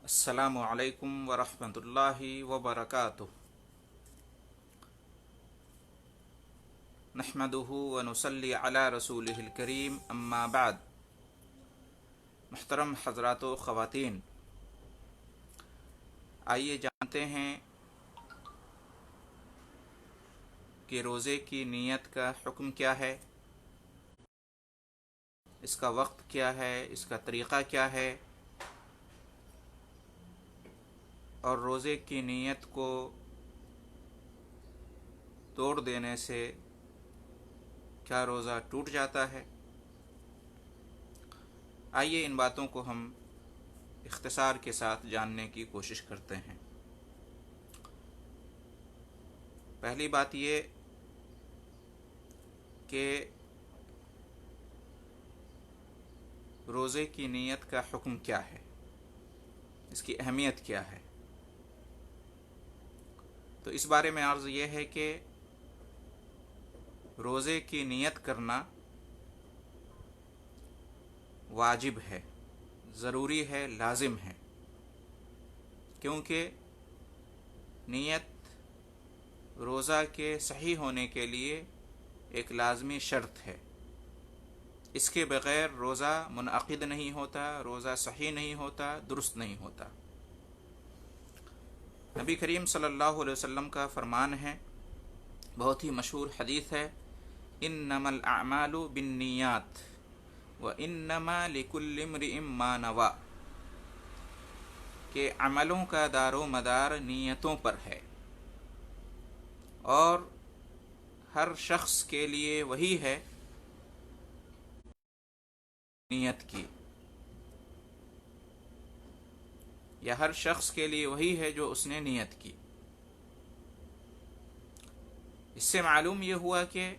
السلام علیکم ورحمۃ اللہ وبرکاتہ۔ نحمدہ ونصلی علی رسولہ الکریم، اما بعد۔ محترم حضرات و خواتین، آئیے جانتے ہیں کہ روزے کی نیت کا حکم کیا ہے، اس کا وقت کیا ہے، اس کا طریقہ کیا ہے، اور روزے کی نیت کو توڑ دینے سے کیا روزہ ٹوٹ جاتا ہے۔ آئیے ان باتوں کو ہم اختصار کے ساتھ جاننے کی کوشش کرتے ہیں۔ پہلی بات یہ کہ روزے کی نیت کا حکم کیا ہے، اس کی اہمیت کیا ہے۔ تو اس بارے میں عرض یہ ہے کہ روزے کی نیت کرنا واجب ہے، ضروری ہے، لازم ہے، کیونکہ نیت روزہ کے صحیح ہونے کے لیے ایک لازمی شرط ہے۔ اس کے بغیر روزہ منعقد نہیں ہوتا، روزہ صحیح نہیں ہوتا، درست نہیں ہوتا۔ نبی کریم صلی اللہ علیہ وسلم کا فرمان ہے، بہت ہی مشہور حدیث ہے، انما الاعمال بالنیات وانما لکل امرئ ما نوی، کہ عملوں کا دار و مدار نیتوں پر ہے، اور ہر شخص کے لیے وہی ہے نیت کی، یا ہر شخص کے لیے وہی ہے جو اس نے نیت کی۔ اس سے معلوم یہ ہوا کہ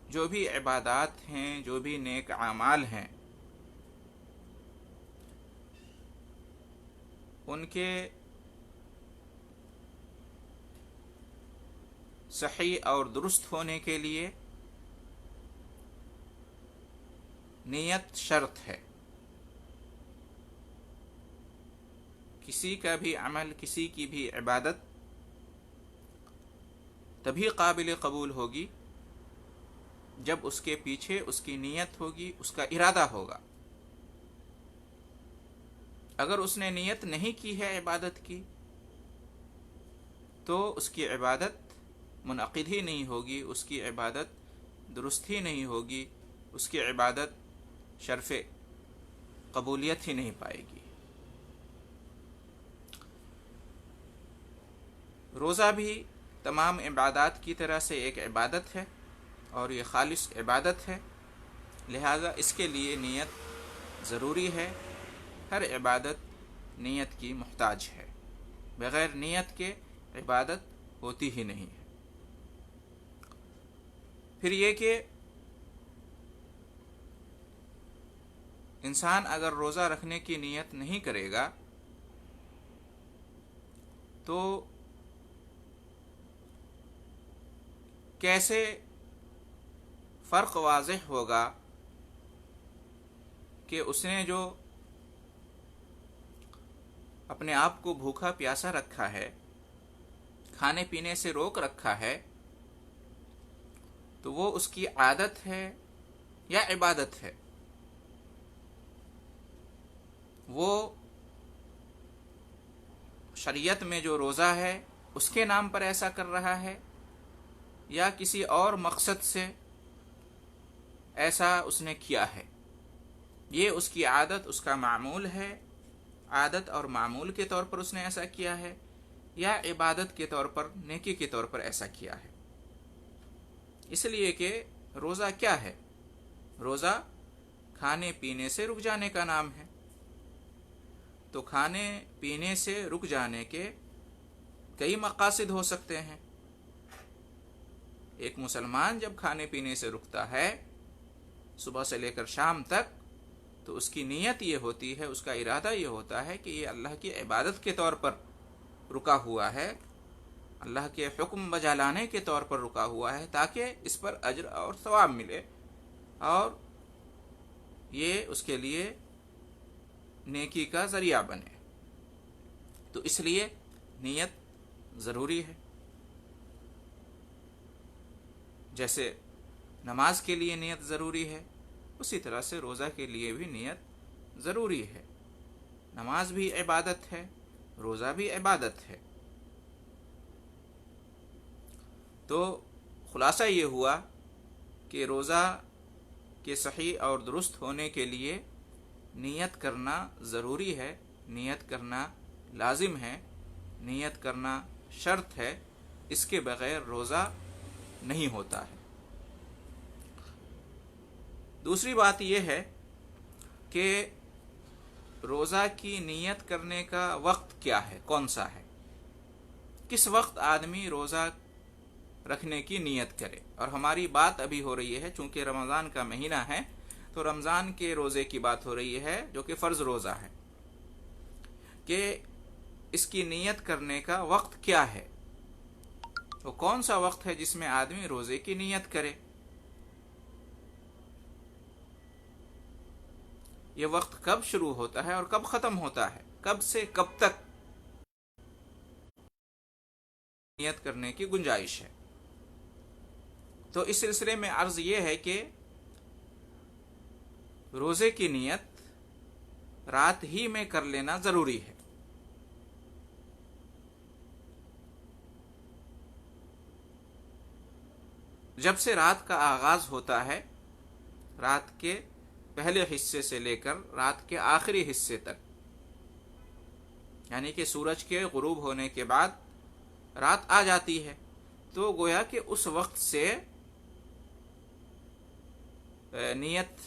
جو بھی عبادات ہیں، جو بھی نیک اعمال ہیں، ان کے صحیح اور درست ہونے کے لیے نیت شرط ہے۔ کسی کا بھی عمل، کسی کی بھی عبادت تبھی قابل قبول ہوگی جب اس کے پیچھے اس کی نیت ہوگی، اس کا ارادہ ہوگا۔ اگر اس نے نیت نہیں کی ہے عبادت کی تو اس کی عبادت منعقد ہی نہیں ہوگی، اس کی عبادت درست ہی نہیں ہوگی، اس کی عبادت شرف قبولیت ہی نہیں پائے گی۔ روزہ بھی تمام عبادات کی طرح سے ایک عبادت ہے، اور یہ خالص عبادت ہے، لہذا اس کے لیے نیت ضروری ہے۔ ہر عبادت نیت کی محتاج ہے، بغیر نیت کے عبادت ہوتی ہی نہیں ہے۔ پھر یہ کہ انسان اگر روزہ رکھنے کی نیت نہیں کرے گا تو کیسے فرق واضح ہوگا کہ اس نے جو اپنے آپ کو بھوکا پیاسا رکھا ہے، کھانے پینے سے روک رکھا ہے، تو وہ اس کی عادت ہے یا عبادت ہے؟ وہ شریعت میں جو روزہ ہے اس کے نام پر ایسا کر رہا ہے، یا کسی اور مقصد سے ایسا اس نے کیا ہے؟ یہ اس کی عادت، اس کا معمول ہے، عادت اور معمول کے طور پر اس نے ایسا کیا ہے، یا عبادت کے طور پر، نیکی کے طور پر ایسا کیا ہے؟ اس لیے کہ روزہ کیا ہے؟ روزہ کھانے پینے سے رک جانے کا نام ہے۔ تو کھانے پینے سے رک جانے کے کئی مقاصد ہو سکتے ہیں۔ ایک مسلمان جب کھانے پینے سے رکتا ہے صبح سے لے کر شام تک، تو اس کی نیت یہ ہوتی ہے، اس کا ارادہ یہ ہوتا ہے کہ یہ اللہ کی عبادت کے طور پر رکا ہوا ہے، اللہ کے حکم بجا لانے کے طور پر رکا ہوا ہے، تاکہ اس پر اجر اور ثواب ملے، اور یہ اس کے لیے نیکی کا ذریعہ بنے. تو اس لیے نیت ضروری ہے. جیسے نماز کے لیے نیت ضروری ہے، اسی طرح سے روزہ کے لیے بھی نیت ضروری ہے. نماز بھی عبادت ہے، روزہ بھی عبادت ہے. تو خلاصہ یہ ہوا کہ روزہ کے صحیح اور درست ہونے کے لیے نیت کرنا ضروری ہے، نیت کرنا لازم ہے، نیت کرنا شرط ہے. اس کے بغیر روزہ نہیں ہوتا ہے. دوسری بات یہ ہے کہ روزہ کی نیت کرنے کا وقت کیا ہے، کون سا ہے، کس وقت آدمی روزہ رکھنے کی نیت کرے. اور ہماری بات ابھی ہو رہی ہے چونکہ رمضان کا مہینہ ہے تو رمضان کے روزے کی بات ہو رہی ہے جو کہ فرض روزہ ہے، کہ اس کی نیت کرنے کا وقت کیا ہے. تو کون سا وقت ہے جس میں آدمی روزے کی نیت کرے. یہ وقت کب شروع ہوتا ہے اور کب ختم ہوتا ہے، کب سے کب تک نیت کرنے کی گنجائش ہے. تو اس سلسلے میں عرض یہ ہے کہ روزے کی نیت رات ہی میں کر لینا ضروری ہے. جب سے رات کا آغاز ہوتا ہے، رات کے پہلے حصے سے لے کر رات کے آخری حصے تک، یعنی کہ سورج کے غروب ہونے کے بعد رات آ جاتی ہے، تو گویا کہ اس وقت سے نیت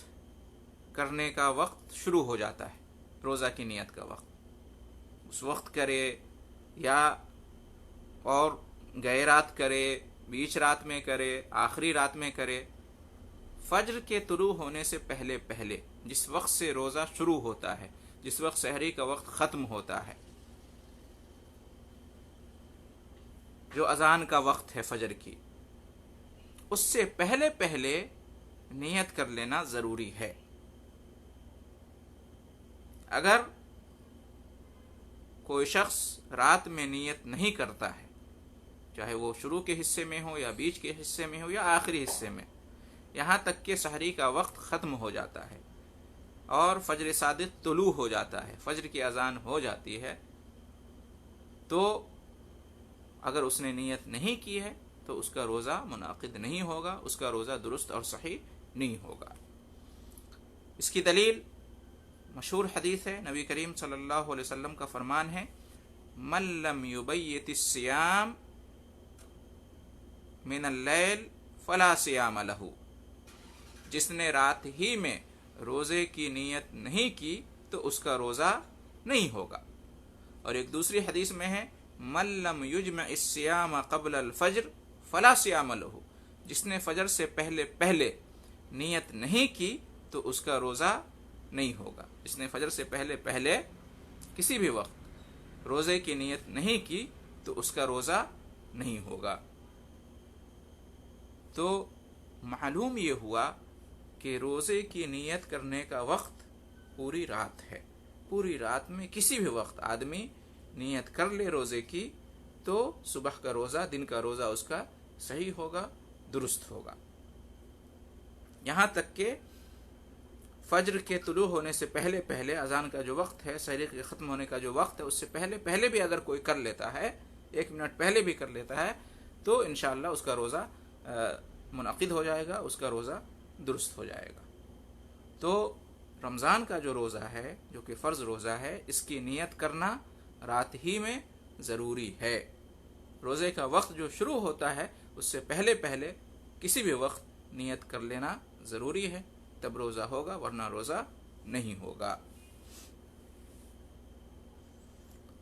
کرنے کا وقت شروع ہو جاتا ہے. روزہ کی نیت کا وقت اس وقت کرے یا اور گئے رات کرے، بیچ رات میں کرے، آخری رات میں کرے، فجر کے طلوع ہونے سے پہلے پہلے جس وقت سے روزہ شروع ہوتا ہے، جس وقت سحری کا وقت ختم ہوتا ہے، جو اذان کا وقت ہے فجر کی، اس سے پہلے پہلے نیت کر لینا ضروری ہے. اگر کوئی شخص رات میں نیت نہیں کرتا ہے، چاہے وہ شروع کے حصے میں ہو یا بیچ کے حصے میں ہو یا آخری حصے میں، یہاں تک کہ سحری کا وقت ختم ہو جاتا ہے اور فجر صادق طلوع ہو جاتا ہے، فجر کی اذان ہو جاتی ہے، تو اگر اس نے نیت نہیں کی ہے تو اس کا روزہ منعقد نہیں ہوگا، اس کا روزہ درست اور صحیح نہیں ہوگا. اس کی دلیل مشہور حدیث ہے، نبی کریم صلی اللہ علیہ وسلم کا فرمان ہے، من لم یبیت الصیام من اللیل فلا صیام لہ. جس نے رات ہی میں روزے کی نیت نہیں کی تو اس کا روزہ نہیں ہوگا. اور ایک دوسری حدیث میں ہے، من لم یجمع الصیام قبل الفجر فلا صیام لہ. جس نے فجر سے پہلے پہلے نیت نہیں کی تو اس کا روزہ نہیں ہوگا. جس نے فجر سے پہلے پہلے کسی بھی وقت روزے کی نیت نہیں کی تو اس کا روزہ نہیں ہوگا. تو معلوم یہ ہوا کہ روزے کی نیت کرنے کا وقت پوری رات ہے. پوری رات میں کسی بھی وقت آدمی نیت کر لے روزے کی تو صبح کا روزہ، دن کا روزہ اس کا صحیح ہوگا، درست ہوگا. یہاں تک کہ فجر کے طلوع ہونے سے پہلے پہلے اذان کا جو وقت ہے، سحری کے ختم ہونے کا جو وقت ہے، اس سے پہلے پہلے بھی اگر کوئی کر لیتا ہے، 1 منٹ پہلے بھی کر لیتا ہے، تو انشاءاللہ اس کا روزہ منعقد ہو جائے گا، اس کا روزہ درست ہو جائے گا. تو رمضان کا جو روزہ ہے، جو کہ فرض روزہ ہے، اس کی نیت کرنا رات ہی میں ضروری ہے. روزے کا وقت جو شروع ہوتا ہے اس سے پہلے پہلے کسی بھی وقت نیت کر لینا ضروری ہے، تب روزہ ہوگا، ورنہ روزہ نہیں ہوگا.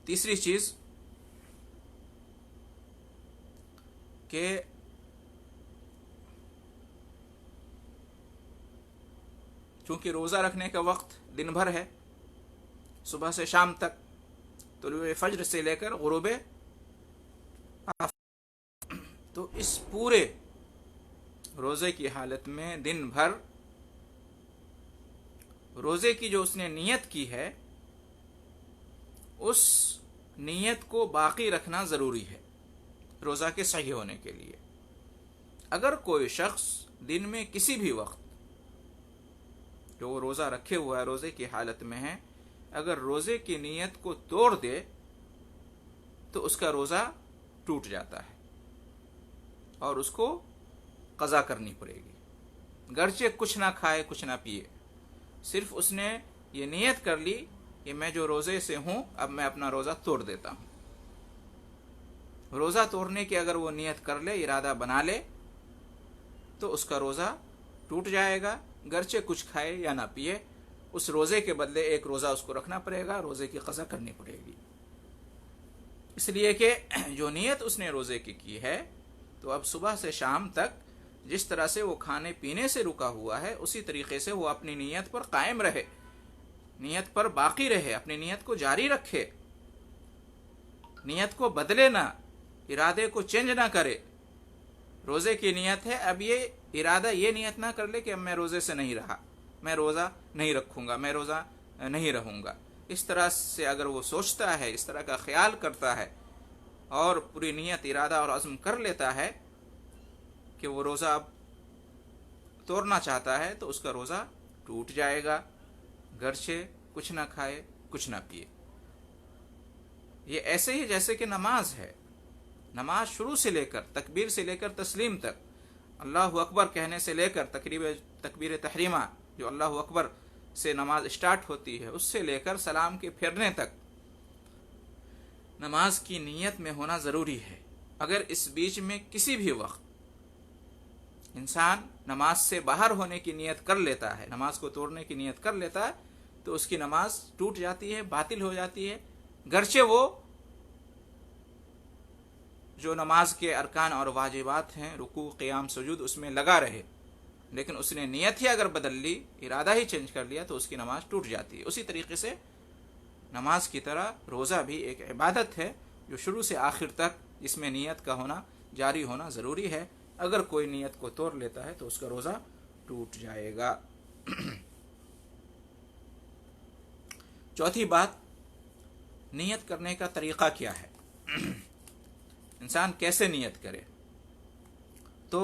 تیسری چیز کہ چونکہ روزہ رکھنے کا وقت دن بھر ہے، صبح سے شام تک، طلوع فجر سے لے کر غروب آفتاب، تو اس پورے روزے کی حالت میں دن بھر روزے کی جو اس نے نیت کی ہے اس نیت کو باقی رکھنا ضروری ہے روزہ کے صحیح ہونے کے لیے۔ اگر کوئی شخص دن میں کسی بھی وقت جو وہ روزہ رکھے ہوا ہے، روزے کی حالت میں ہے، اگر روزے کی نیت کو توڑ دے تو اس کا روزہ ٹوٹ جاتا ہے اور اس کو قضا کرنی پڑے گی، گرچہ کچھ نہ کھائے کچھ نہ پیے، صرف اس نے یہ نیت کر لی کہ میں جو روزے سے ہوں اب میں اپنا روزہ توڑ دیتا ہوں۔ روزہ توڑنے کی اگر وہ نیت کر لے، ارادہ بنا لے، تو اس کا روزہ ٹوٹ جائے گا، گرچہ کچھ کھائے یا نہ پیے، اس روزے کے بدلے ایک روزہ اس کو رکھنا پڑے گا، روزے کی قضا کرنی پڑے گی، اس لیے کہ جو نیت اس نے روزے کی ہے تو اب صبح سے شام تک جس طرح سے وہ کھانے پینے سے رکا ہوا ہے اسی طریقے سے وہ اپنی نیت پر قائم رہے، نیت پر باقی رہے، اپنی نیت کو جاری رکھے، نیت کو بدلے نہ، ارادے کو چینج نہ کرے۔ روزے کی نیت ہے، اب یہ ارادہ یہ نیت نہ کر لے کہ اب میں روزے سے نہیں رہا، میں روزہ نہیں رکھوں گا، میں روزہ نہیں رہوں گا۔ اس طرح سے اگر وہ سوچتا ہے، اس طرح کا خیال کرتا ہے اور پوری نیت، ارادہ اور عزم کر لیتا ہے کہ وہ روزہ اب توڑنا چاہتا ہے تو اس کا روزہ ٹوٹ جائے گا، گرچہ کچھ نہ کھائے کچھ نہ پیے۔ یہ ایسے ہی جیسے کہ نماز ہے، نماز شروع سے لے کر تکبیر سے لے کر تسلیم تک، اللہ اکبر کہنے سے لے کر تکبیر تحریمہ جو اللہ اکبر سے نماز اسٹارٹ ہوتی ہے، اس سے لے کر سلام کے پھرنے تک نماز کی نیت میں ہونا ضروری ہے۔ اگر اس بیچ میں کسی بھی وقت انسان نماز سے باہر ہونے کی نیت کر لیتا ہے، نماز کو توڑنے کی نیت کر لیتا ہے، تو اس کی نماز ٹوٹ جاتی ہے، باطل ہو جاتی ہے، گرچہ وہ جو نماز کے ارکان اور واجبات ہیں، رکوع، قیام، سجود، اس میں لگا رہے، لیکن اس نے نیت ہی اگر بدل لی، ارادہ ہی چینج کر لیا، تو اس کی نماز ٹوٹ جاتی ہے۔ اسی طریقے سے نماز کی طرح روزہ بھی ایک عبادت ہے جو شروع سے آخر تک اس میں نیت کا ہونا، جاری ہونا ضروری ہے۔ اگر کوئی نیت کو توڑ لیتا ہے تو اس کا روزہ ٹوٹ جائے گا۔ چوتھی بات، نیت کرنے کا طریقہ کیا ہے؟ انسان کیسے نیت کرے؟ تو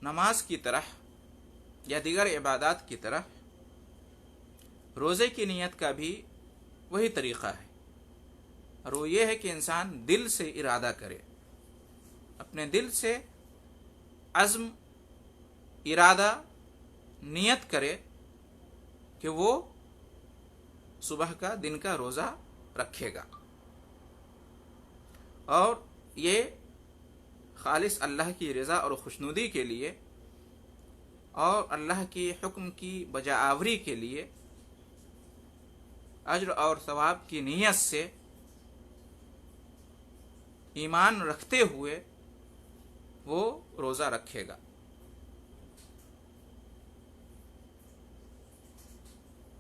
نماز کی طرح یا دیگر عبادات کی طرح روزے کی نیت کا بھی وہی طریقہ ہے، اور وہ یہ ہے کہ انسان دل سے ارادہ کرے، اپنے دل سے عزم، ارادہ، نیت کرے کہ وہ صبح کا، دن کا روزہ رکھے گا، اور یہ خالص اللہ کی رضا اور خوشنودی کے لیے اور اللہ کی حکم کی بجاآوری کے لیے اجر اور ثواب کی نیت سے ایمان رکھتے ہوئے وہ روزہ رکھے گا۔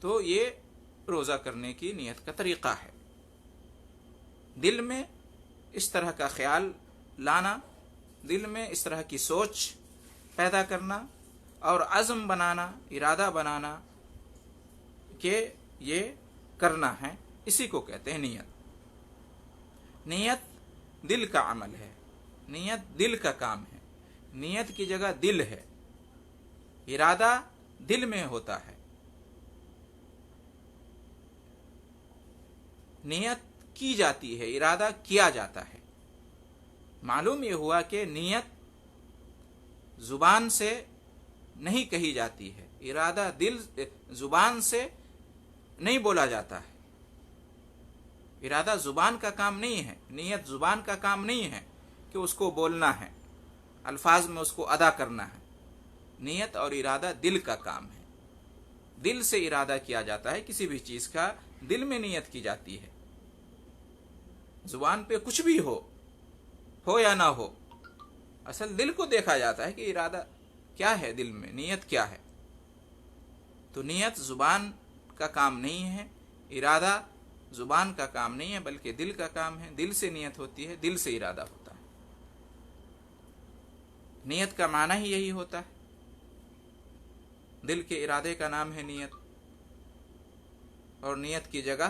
تو یہ روزہ کرنے کی نیت کا طریقہ ہے، دل میں اس طرح کا خیال لانا، دل میں اس طرح کی سوچ پیدا کرنا اور عزم بنانا، ارادہ بنانا کہ یہ کرنا ہے، اسی کو کہتے ہیں نیت۔ نیت دل کا عمل ہے، نیت دل کا کام ہے، نیت کی جگہ دل ہے، ارادہ دل میں ہوتا ہے۔ نیت کی جاتی ہے، ارادہ کیا جاتا ہے۔ معلوم یہ ہوا کہ نیت زبان سے نہیں کہی جاتی ہے، ارادہ دل، زبان سے نہیں بولا جاتا ہے، ارادہ زبان کا کام نہیں ہے، نیت زبان کا کام نہیں ہے کہ اس کو بولنا ہے، الفاظ میں اس کو ادا کرنا ہے۔ نیت اور ارادہ دل کا کام ہے، دل سے ارادہ کیا جاتا ہے، کسی بھی چیز کا دل میں نیت کی جاتی ہے۔ زبان پہ کچھ بھی ہو یا نہ ہو، اصل دل کو دیکھا جاتا ہے کہ ارادہ کیا ہے، دل میں نیت کیا ہے۔ تو نیت زبان کا کام نہیں ہے، ارادہ زبان کا کام نہیں ہے، بلکہ دل کا کام ہے، دل سے نیت ہوتی ہے، دل سے ارادہ ہوتا ہے۔ نیت کا معنی ہی یہی ہوتا ہے، دل کے ارادے کا نام ہے نیت، اور نیت کی جگہ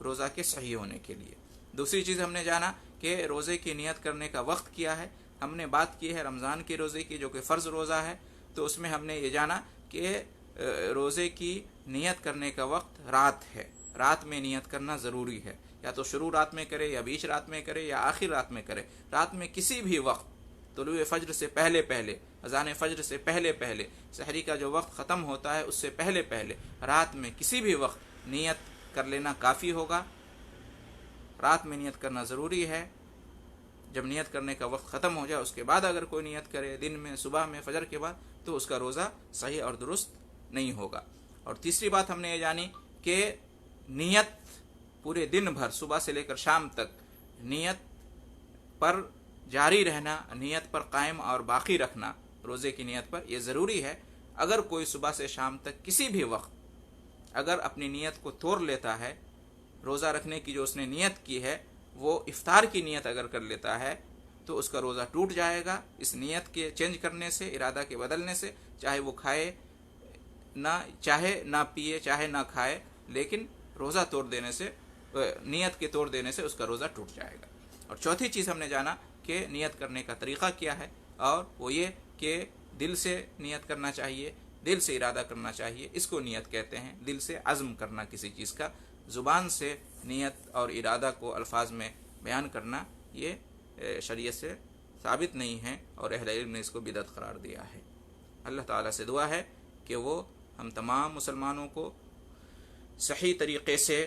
روزہ کے صحیح ہونے کے لیے۔ دوسری چیز ہم نے جانا کہ روزے کی نیت کرنے کا وقت کیا ہے۔ ہم نے بات کی ہے رمضان کے روزے کی جو کہ فرض روزہ ہے، تو اس میں ہم نے یہ جانا کہ روزے کی نیت کرنے کا وقت رات ہے، رات میں نیت کرنا ضروری ہے، یا تو شروع رات میں کرے یا بیچ رات میں کرے یا آخر رات میں کرے، رات میں کسی بھی وقت، طلوع فجر سے پہلے پہلے، اذان فجر سے پہلے پہلے، سحری کا جو وقت ختم ہوتا ہے اس سے پہلے پہلے رات میں کسی بھی وقت نیت کر لینا کافی ہوگا۔ رات میں نیت کرنا ضروری ہے۔ جب نیت کرنے کا وقت ختم ہو جائے اس کے بعد اگر کوئی نیت کرے دن میں، صبح میں، فجر کے بعد، تو اس کا روزہ صحیح اور درست نہیں ہوگا۔ اور تیسری بات ہم نے یہ جانی کہ نیت پورے دن بھر، صبح سے لے کر شام تک نیت پر جاری رہنا، نیت پر قائم اور باقی رکھنا، روزے کی نیت پر یہ ضروری ہے۔ اگر کوئی صبح سے شام تک کسی بھی وقت اگر اپنی نیت کو توڑ لیتا ہے، روزہ رکھنے کی جو اس نے نیت کی ہے وہ افطار کی نیت اگر کر لیتا ہے تو اس کا روزہ ٹوٹ جائے گا، اس نیت کے چینج کرنے سے، ارادہ کے بدلنے سے، چاہے وہ کھائے نہ، چاہے نہ پیے، چاہے نہ کھائے، لیکن روزہ توڑ دینے سے، نیت کے توڑ دینے سے اس کا روزہ ٹوٹ جائے گا۔ اور چوتھی چیز ہم نے جانا کہ نیت کرنے کا طریقہ کیا ہے، اور وہ یہ کہ دل سے نیت کرنا چاہیے، دل سے ارادہ کرنا چاہیے، اس کو نیت کہتے ہیں، دل سے عزم کرنا کسی چیز کا۔ زبان سے نیت اور ارادہ کو الفاظ میں بیان کرنا یہ شریعت سے ثابت نہیں ہے، اور اہل علم نے اس کو بدعت قرار دیا ہے۔ اللہ تعالیٰ سے دعا ہے کہ وہ ہم تمام مسلمانوں کو صحیح طریقے سے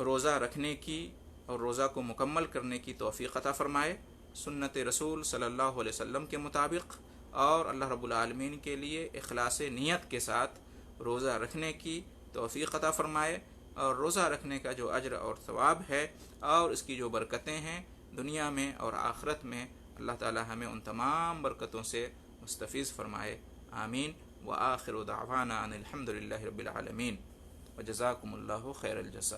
روزہ رکھنے کی اور روزہ کو مکمل کرنے کی توفیق عطا فرمائے، سنت رسول صلی اللہ علیہ وسلم کے مطابق، اور اللہ رب العالمین کے لیے اخلاص نیت کے ساتھ روزہ رکھنے کی توفیق عطا فرمائے، اور روزہ رکھنے کا جو اجر اور ثواب ہے اور اس کی جو برکتیں ہیں دنیا میں اور آخرت میں، اللہ تعالی ہمیں ان تمام برکتوں سے مستفیض فرمائے، آمین۔ وآخر دعوانا ان الحمد للہ رب العالمین، وجزاکم اللہ خیر الجزاء۔